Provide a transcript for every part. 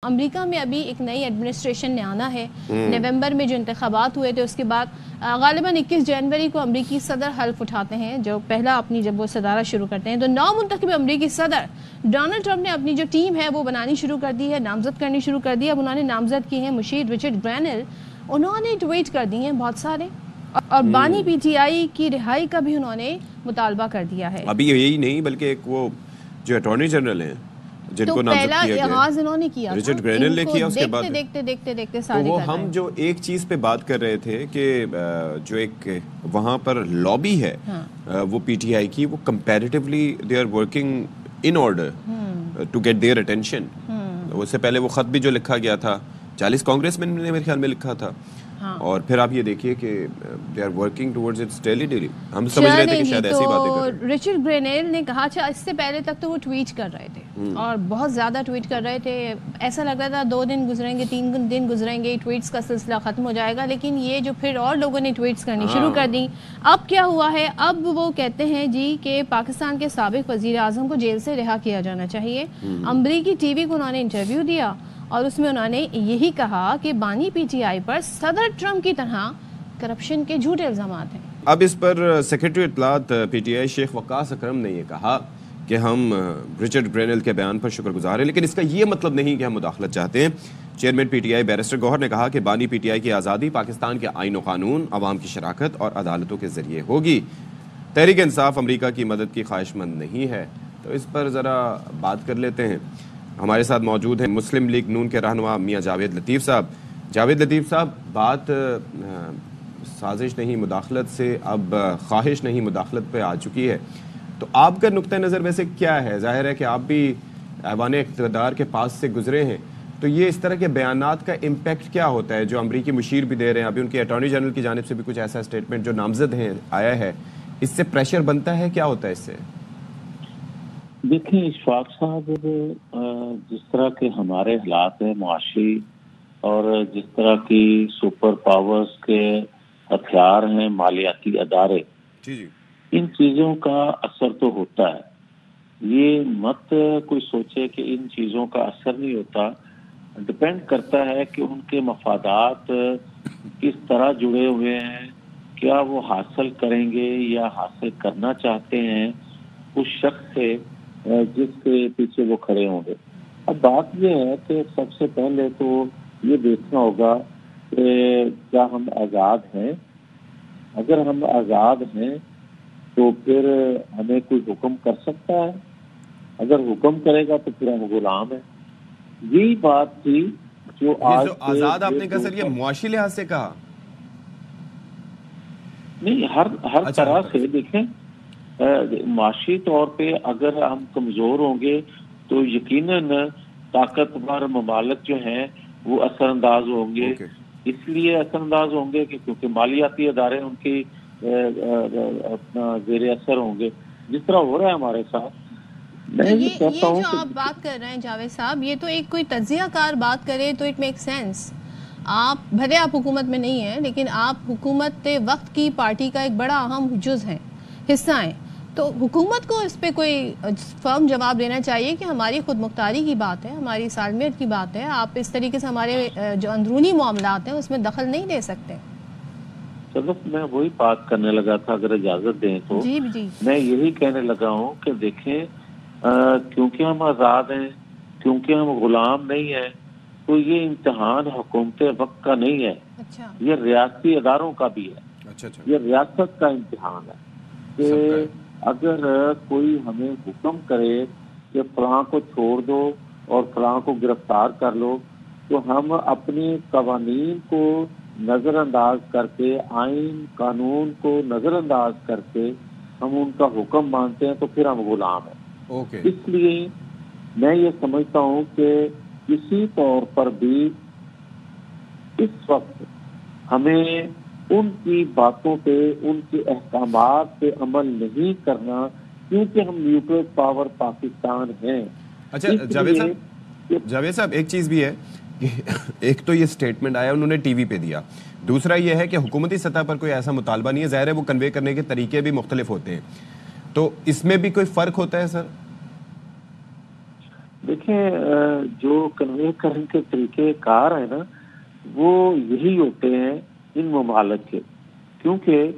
امریکہ میں ابھی ایک نئی ایڈمنسٹریشن نے آنا ہے۔ نومبر میں جو انتخابات ہوئے تھے اس کے بعد غالباً 21 جنوری کو امریکی صدر حلف اٹھاتے ہیں، جو پہلا اپنی جب وہ صدارت شروع کرتے ہیں تو نو منتخب امریکی صدر ڈونلڈ ٹرمپ نے اپنی جو ٹیم ہے وہ بنانی شروع کر دی ہے، نامزد کرنی شروع کر دی ہے۔ اب انہوں نے نامزد کی ہیں مشیر رچرڈ گرینل، انہوں نے ٹویٹ کر دی ہیں بہت سارے، اور بانی پی ٹی آئی کی رہائی کا بھی انہوں نے مطالبہ کر دیا ہے۔ ابھی یہی نہیں بلکہ ایک وہ جو اٹارنی جنرل ہیں جن کو نامزد کیا گیا، پہلا آغاز انہوں نے کیا، رچرڈ گرینل نے کیا، اس کے بعد دیکھتے سارے تو وہ ہم جو ایک چیز پہ بات کر رہے تھے کہ جو ایک وہاں پر لابی ہے وہ پی ٹی آئی کی، وہ comparatively they are working in order to get their attention. اس سے پہلے وہ خط بھی جو لکھا گیا تھا 40 کانگریس مین نے میرے خیال میں لکھا تھا، اور پھر آپ یہ دیکھیے کہ they are working towards its daily ہم سمجھ رہے تھے کہ شاید ایسی باتیں کر رہے ہیں۔ رچرڈ گرینل نے کہا اس سے پہلے تک تو وہ ٹویٹ کر رہے تھے اور بہت زیادہ ٹویٹ کر رہے تھے، ایسا لگ رہا تھا 2 دن گزریں گے 3 دن گزریں گے ٹویٹس کا سلسلہ ختم ہو جائے گا، لیکن یہ جو پھر اور لوگوں نے ٹویٹس کرنی شروع کر دی۔ اب کیا ہوا ہے، اب وہ کہتے ہیں جی کہ پاکستان کے سابق وزیر اعظم کو جیل سے رہا کیا جانا چاہیے۔ امریکی ٹی وی کو انہوں نے انٹرویو دیا اور اس میں انہوں نے یہی کہا کہ بانی پی ٹی آئی پر صدر ٹرمپ کی طرح کرپشن کے جھوٹے الزامات ہیں۔ اب اس پر سیکرٹری اطلاعات پی ٹی آئی شیخ وقاص اکرم نے یہ کہا کہ ہم رچرڈ گرینل کے بیان پر شکر گزار ہیں، لیکن اس کا یہ مطلب نہیں کہ ہم مداخلت چاہتے ہیں۔ Chairman P T I barrister Gohar نے کہا کہ بانی پی ٹی آئی کی آزادی پاکستان کے آئین و قانون، عوام کی شراکت اور عدالتوں کے ذریعے ہوگی۔ تحریک انصاف امریکہ کی مدد کی خواہش مند نہیں ہے۔ تو اس پر ذرا بات کر لیتے ہیں۔ ہمارے ساتھ موجود ہیں مسلم لیگ نون کے رہنما میاں جاوید لطیف صاحب۔ جاوید لطیف صاحب، بات سازش نہیں مداخلت سے اب خواہش نہیں مداخلت پہ آ چکی ہے، تو آپ کا نقطہ نظر ویسے کیا ہے؟ ظاہر ہے کہ آپ بھی ایوان اقتدار کے پاس سے گزرے ہیں، تو یہ اس طرح کے بیانات کا امپیکٹ کیا ہوتا ہے جو امریکی مشیر بھی دے رہے ہیں؟ ابھی ان کے اٹارنی جنرل کی جانب سے بھی کچھ ایسا اسٹیٹمنٹ جو نامزد ہیں آیا ہے، اس سے پریشر بنتا ہے؟ کیا ہوتا ہے اس سے؟ دیکھیں اشفاق صاحب، جس طرح کے ہمارے حالات ہیں معاشی، اور جس طرح کی سپر پاورز کے ہتھیار ہیں مالیاتی ادارے، ان چیزوں کا اثر تو ہوتا ہے۔ یہ مت کوئی سوچے کہ ان چیزوں کا اثر نہیں ہوتا، ڈپینڈ کرتا ہے کہ ان کے مفادات کس طرح جڑے ہوئے ہیں، کیا وہ حاصل کریں گے یا حاصل کرنا چاہتے ہیں اس شخص سے جس کے پیچھے وہ کھڑے ہوں گے۔ اب بات یہ ہے کہ سب سے پہلے تو یہ دیکھنا ہوگا کہ کیا ہم آزاد ہیں۔ اگر ہم آزاد ہیں تو پھر ہمیں کوئی حکم کر سکتا ہے؟ اگر حکم کرے گا تو پھر ہم غلام ہیں۔ یہی بات تھی جو آج آزاد آپ نے کہا سر، یہ معاشی لحاظ سے کہا نہیں، ہر طرح سے دیکھیں، معاشی طور پہ اگر ہم کمزور ہوں گے تو یقیناً طاقتور ممالک جو ہیں وہ اثر انداز ہوں گے۔ اس لیے اثر انداز ہوں گے کہ کیونکہ مالیاتی ادارے ان کی اپنا زیر اثر ہوں گے، جس طرح ہو رہا ہے ہمارے ساتھ۔ یہ جو آپ بات کر رہے ہیں جاوید صاحب، یہ تو ایک کوئی تجزیہ کار بات کرے تو اٹ میک سینس۔ آپ بھلے آپ حکومت میں نہیں ہیں، لیکن آپ حکومت وقت کی پارٹی کا ایک بڑا اہم جز ہیں، حصہ ہیں، تو حکومت کو اس پہ کوئی فرم جواب دینا چاہیے کہ ہماری خود مختاری کی بات ہے، ہماری سالمیت کی بات ہے، آپ اس طریقے سے ہمارے جو اندرونی معاملات ہیں اس میں دخل نہیں دے سکتے۔ صدف، میں وہی بات کرنے لگا تھا، اگر اجازت دیں تو جی میں یہی کہنے لگا ہوں کہ دیکھیں، کیونکہ ہم آزاد ہیں، کیونکہ ہم غلام نہیں ہیں، تو یہ امتحان حکومت وقت کا نہیں ہے، یہ ریاستی اداروں کا بھی ہے، یہ ریاست کا امتحان ہے کہ اگر کوئی ہمیں حکم کرے کہ فلاں کو چھوڑ دو اور فلاں کو گرفتار کر لو، تو ہم اپنے قوانین کو نظر انداز کر کے، آئین قانون کو نظر انداز کر کے ہم ان کا حکم مانتے ہیں، تو پھر ہم غلام ہیں۔ اس لیے میں یہ سمجھتا ہوں کہ کسی طور پر بھی اس وقت ہمیں ان کی باتوں پہ، ان کے احکامات پہ عمل نہیں کرنا، کیونکہ ہم نیوکلیر پاور پاکستان ہیں۔ اچھا جاوید صاحب، ایک چیز بھی ہے کہ ایک تو یہ سٹیٹمنٹ آیا انہوں نے ٹی وی پہ دیا، دوسرا یہ ہے کہ حکومتی سطح پر کوئی ایسا مطالبہ نہیں ہے، ظاہر ہے وہ کنوے کرنے کے طریقے بھی مختلف ہوتے ہیں، تو اس میں بھی کوئی فرق ہوتا ہے سر؟ دیکھیں دیکھیں جو کنوے کرنے کے طریقے کار ہیں نا وہ یہی ہوتے ہیں ان ممالک کے، کیونکہ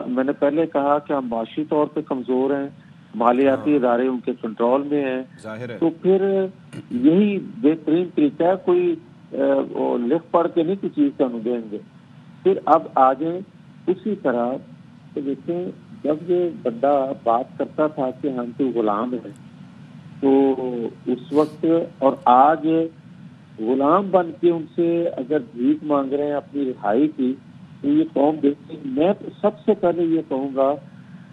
میں نے پہلے کہا کہ ہم معاشی طور پہ کمزور ہیں، مالیاتی ادارے ان کے کنٹرول میں ہیں، تو پھر یہی بہترین طریقہ ہے، کوئی لکھ پڑھ کے نہیں کسی چیز کا دیں گے۔ پھر اب آگے اسی طرح تو دیکھیں جب یہ بندہ بات کرتا تھا کہ ہم تو غلام ہیں، تو اس وقت اور آج غلام بن کے ان سے اگر بھیک مانگ رہے ہیں اپنی رہائی کی، تو یہ قوم دیکھیں، میں تو سب سے پہلے یہ کہوں گا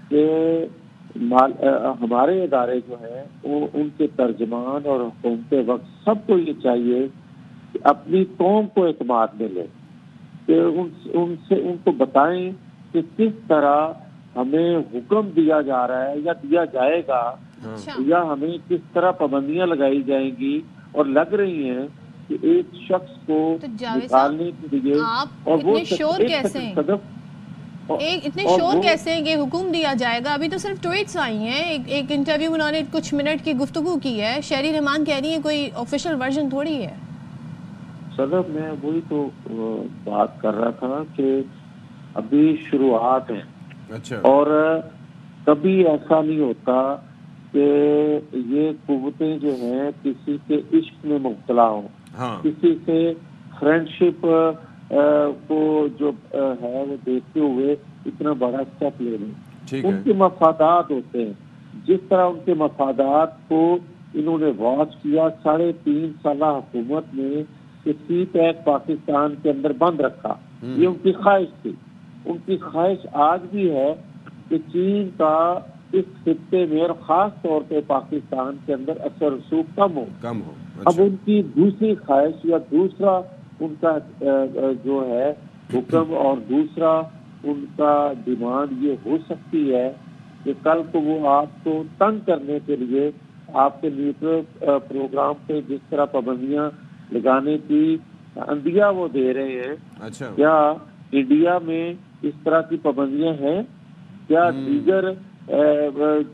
کہ ہمارے ادارے جو ہیں وہ ان کے ترجمان اور حکومت وقت سب کو یہ چاہیے کہ اپنی قوم کو اعتماد میں لیں، کہ ان کو بتائیں کہ کس طرح ہمیں حکم دیا جا رہا ہے یا دیا جائے گا، یا ہمیں کس طرح پابندیاں لگائی جائیں گی اور لگ رہی ہیں کہ ایک شخص کو نکالنے کے لیے، اور وہ اتنے شور کیسے ہیں کہ حکم دیا جائے گا؟ ابھی تو صرف ٹویٹس آئی ہیں، ایک انٹرویو انہوں نے کچھ منٹ کی گفتگو کی ہے، شہری رحمان کہہ رہی ہیں، کوئی آفیشیل ورژن تھوڑی ہے۔ صدر میں وہی تو بات کر رہا تھا کہ ابھی شروعات ہیں، اور کبھی ایسا نہیں ہوتا کہ یہ قوتیں جو ہیں کسی کے عشق میں مبتلا ہوں، کسی سے فرینڈشپ کو جو ہے وہ دیکھتے ہوئے اتنا بڑا اسٹیپ لے لیں۔ ان کے مفادات ہوتے ہیں، جس طرح ان کے مفادات کو انہوں نے واچ کیا 3.5 سالہ حکومت میں کہ سی پیک پاکستان کے اندر بند رکھا، یہ ان کی خواہش تھی۔ ان کی خواہش آج بھی ہے کہ چین کا اس خطے میں اور خاص طور پہ پاکستان کے اندر اثر رسوخ کم ہو۔ اب ان کی دوسری خواہش یا دوسرا ان کا جو ہے حکم اور دوسرا ان کا ڈیمانڈ یہ ہو سکتی ہے کہ کل کو وہ آپ کو تنگ کرنے کے لیے آپ کے نیوٹرل پروگرام پہ جس طرح پابندیاں لگانے کی عندیہ وہ دے رہے ہیں، کیا انڈیا میں اس طرح کی پابندیاں ہیں؟ کیا دیگر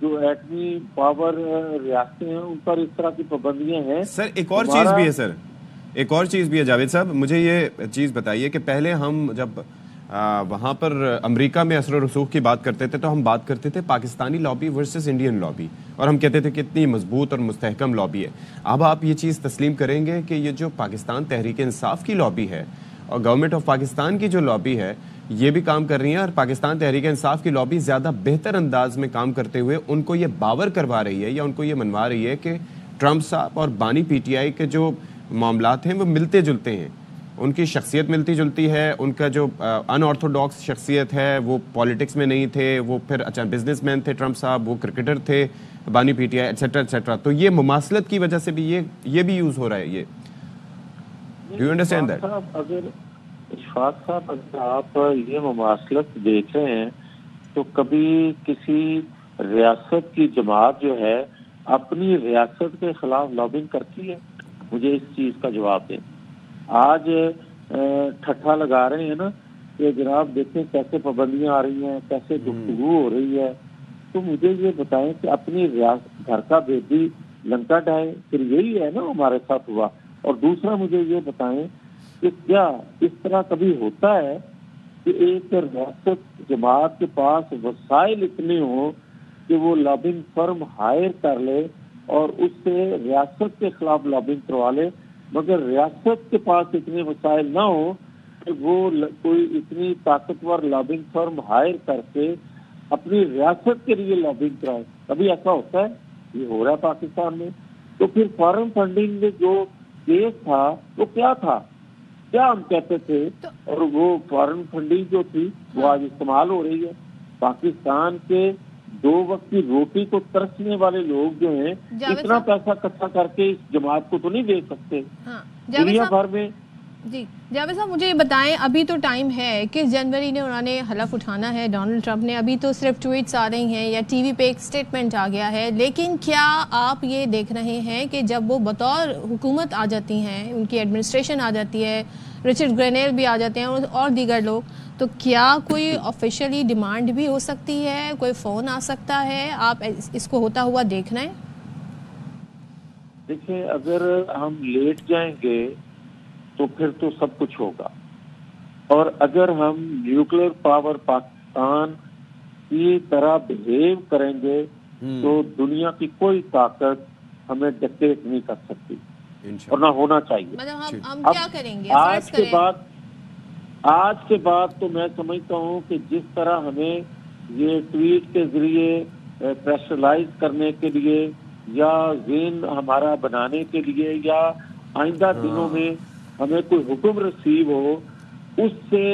جو ایٹمی پاور ریاستیں ہیں ان پر اس طرح کی پابندیاں ہیں؟ سر ایک اور چیز بھی ہے، سر ایک اور چیز بھی ہے جاوید صاحب، مجھے یہ چیز بتائیے کہ پہلے ہم جب وہاں پر امریکہ میں اثر و رسوخ کی بات کرتے تھے تو ہم بات کرتے تھے Pakistani lobby versus Indian lobby, اور ہم کہتے تھے کہ اتنی مضبوط اور مستحکم لابی ہے۔ اب آپ یہ چیز تسلیم کریں گے کہ یہ جو پاکستان تحریک انصاف کی لابی ہے اور گورنمنٹ آف پاکستان کی جو لابی ہے یہ بھی کام کر رہی ہیں، اور پاکستان تحریک انصاف کی لابی زیادہ بہتر انداز میں کام کرتے ہوئے ان کو یہ باور کروا رہی ہے یا ان کو یہ منوا رہی ہے کہ ٹرمپ صاحب اور بانی پی ٹی آئی کے جو معاملات ہیں وہ ملتے جلتے ہیں، ان کی شخصیت ملتی جلتی ہے، ان کا جو ان آرتھوڈاکس شخصیت ہے وہ پالیٹکس میں نہیں تھے، وہ پھر اچھا بزنس مین تھے ٹرمپ صاحب، وہ کرکٹر تھے بانی پی ٹی آئی ایٹسیٹرا ایٹسیٹرا، تو یہ مماثلت کی وجہ سے بھی یہ بھی یوز ہو رہا ہے۔ یہ ڈو یو انڈرسٹینڈ دیٹ؟ اگر اشفاق صاحب اگر آپ یہ مماثلت دیکھ رہے ہیں تو کبھی کسی ریاست کی جماعت جو ہے اپنی ریاست کے خلاف لابنگ کرتی ہے؟ مجھے اس چیز کا جواب دیں۔ آج ٹھٹھا لگا رہے ہیں نا کہ جناب دیکھیں کیسے پابندیاں آ رہی ہیں، کیسے گفتگو ہو رہی ہے، تو مجھے یہ بتائیں کہ اپنی ریاست گھر کا بیٹی لنکا ڈھائے، پھر یہی ہے نا ہمارے ساتھ ہوا۔ اور دوسرا مجھے یہ بتائیں کہ کیا اس طرح کبھی ہوتا ہے کہ ایک ریاست جماعت کے پاس وسائل اتنے ہوں کہ وہ لابنگ فرم ہائر کر لے اور اس سے ریاست کے خلاف لابنگ کروا لے، مگر ریاست کے پاس اتنے وسائل نہ ہوں کہ وہ کوئی اتنی طاقتور لابنگ فرم ہائر کر کے اپنی ریاست کے لیے لابنگ کرائے؟ کبھی ایسا ہوتا ہے؟ یہ ہو رہا ہے پاکستان میں۔ تو پھر فارن فنڈنگ میں جو کیس تھا وہ کیا تھا؟ کیا ہم کہتے تھے؟ اور وہ فارن فنڈنگ جو تھی وہ آج استعمال ہو رہی ہے۔ پاکستان کے 2 وقت کی روٹی کو ترسنے والے لوگ جو ہیں اتنا پیسہ اکٹھا کر کے اس جماعت کو تو نہیں دے سکتے دنیا بھر میں۔ جی جاوید صاحب مجھے یہ بتائیں، ابھی تو ٹائم ہے کہ جنوری نے انہوں نے حلف اٹھانا ہے ڈونلڈ ٹرمپ نے، ابھی تو صرف ٹویٹس آ رہی ہیں یا ٹی وی پہ ایک سٹیٹمنٹ آ گیا ہے، لیکن کیا آپ یہ دیکھ رہے ہیں کہ جب وہ بطور حکومت آ جاتی ہیں، ان کی ایڈمنسٹریشن آ جاتی ہے، رچرڈ گرینیل بھی آ جاتے ہیں اور دیگر لوگ، تو کیا کوئی آفیشیلی ڈیمانڈ بھی ہو سکتی ہے، کوئی فون آ سکتا ہے؟ آپ اس کو ہوتا ہوا دیکھ رہے ہیں؟ دیکھیں اگر ہم لیٹ جائیں گے تو پھر تو سب کچھ ہوگا، اور اگر ہم نیوکلیر پاور پاکستان کی طرح بہیو کریں گے تو دنیا کی کوئی طاقت ہمیں ڈکٹیٹ نہیں کر سکتی، اور نہ ہونا چاہیے۔ مطلب ہم کیا کریں گے؟ آج کے بعد تو میں سمجھتا ہوں کہ جس طرح ہمیں یہ ٹویٹ کے ذریعے پریشرلائز کرنے کے لیے یا ذہن ہمارا بنانے کے لیے یا آئندہ دنوں میں ہمیں کوئی حکم رسیو ہو، اس سے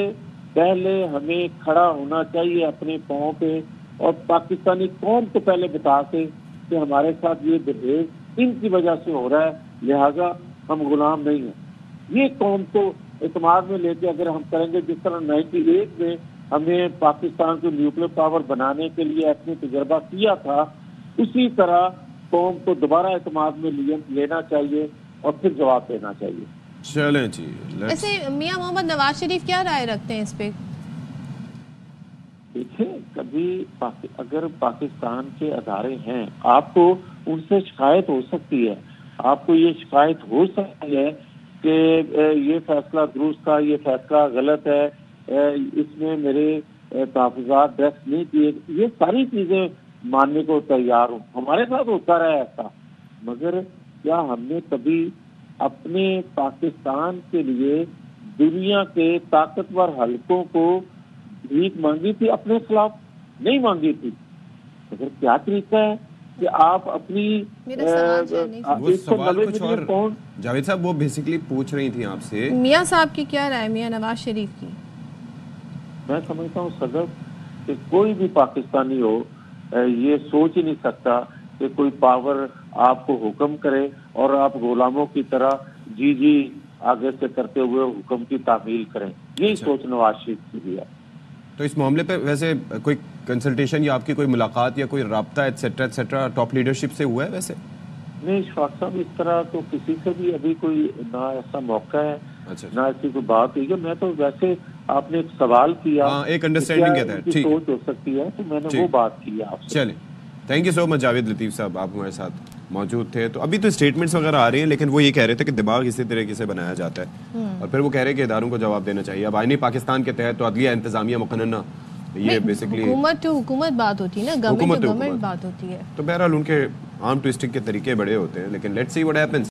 پہلے ہمیں کھڑا ہونا چاہیے اپنے پاؤں پہ، اور پاکستانی قوم کو پہلے بتا کے کہ ہمارے ساتھ یہ بہیو ان کی وجہ سے ہو رہا ہے، لہذا ہم غلام نہیں ہیں۔ یہ قوم کو اعتماد میں لے کے اگر ہم کریں گے، جس طرح 98 میں ہمیں پاکستان کو نیوکلیر پاور بنانے کے لیے اپنے تجربہ کیا تھا، اسی طرح قوم کو دوبارہ اعتماد میں لینا چاہیے اور پھر جواب دینا چاہیے۔ چلیں جی، ویسے میاں محمد نواز شریف کیا رائے رکھتے ہیں اس پہ؟ دیکھیں، کبھی اگر پاکستان کے ادارے ہیں، آپ کو ان سے شکایت ہو سکتی ہے، آپ کو یہ شکایت ہو سکتی ہے کہ یہ فیصلہ درست تھا، یہ فیصلہ غلط ہے، اس میں میرے تحفظات درست نہیں کیے، یہ ساری چیزیں ماننے کو تیار ہوں، ہمارے ساتھ ہوتا رہا ایسا، مگر کیا ہم نے کبھی اپنے پاکستان کے لیے دنیا کے طاقتور حلقوں کو بھیک مانگی تھی؟ اپنے خلاف نہیں مانگی تھی، مگر کیا طریقہ ہے کہ آپ اپنی جاوید صاحب وہ بیسیکلی پوچھ رہی تھی آپ سے، میاں صاحب کی کیا رائے میاں نواز شریف کی؟ میں سمجھتا ہوں صدر کہ کوئی بھی پاکستانی ہو یہ سوچ ہی نہیں سکتا کہ کوئی پاور آپ کو حکم کرے اور آپ غلاموں کی طرح جی آگے سے کرتے ہوئے حکم کی تعمیل کریں، یہی سوچ نواز شریف کی بھی ہے۔ تو اس معاملے پہ ویسے کوئی کنسلٹیشن یا آپ کی کوئی ملاقات یا کوئی رابطہ ایٹسیٹرا ٹاپ لیڈرشپ سے ہوا ہے؟ ویسے نہیں اشفاق صاحب، اس طرح تو کسی سے بھی ابھی کوئی نہ ایسا موقع ہے، نہ ایسی کوئی بات ہوئی ہے۔ میں تو ویسے آپ نے ایک سوال کیا، ایک انڈرسٹینڈنگ کے تحت ٹھیک سوچ ہو سکتی ہے، تو میں نے وہ بات کی آپ سے۔ چلیں، تھینک یو سو مچ جاوید لطیف صاحب، آپ ہمارے ساتھ موجود تھے۔ تو ابھی تو اسٹیٹمنٹس وغیرہ آ رہی ہیں، لیکن وہ یہ کہہ رہے تھے کہ دماغ اسی طریقے سے بنایا جاتا ہے، اور پھر وہ کہہ رہے ہیں کہ اداروں کو جواب دینا چاہیے۔ اب آئینی پاکستان کے تحت تو عدلیہ انتظامیہ مقننہ، یہ بیسیکلی حکومت ٹو حکومت بات ہوتی ہے نا، گورنمنٹ ٹو گورنمنٹ بات ہوتی ہے۔ تو بہرحال ان کے آرم ٹوئسٹنگ کے طریقے بڑے ہوتے ہیں، لیکن لیٹس سی واٹ ہیپنس۔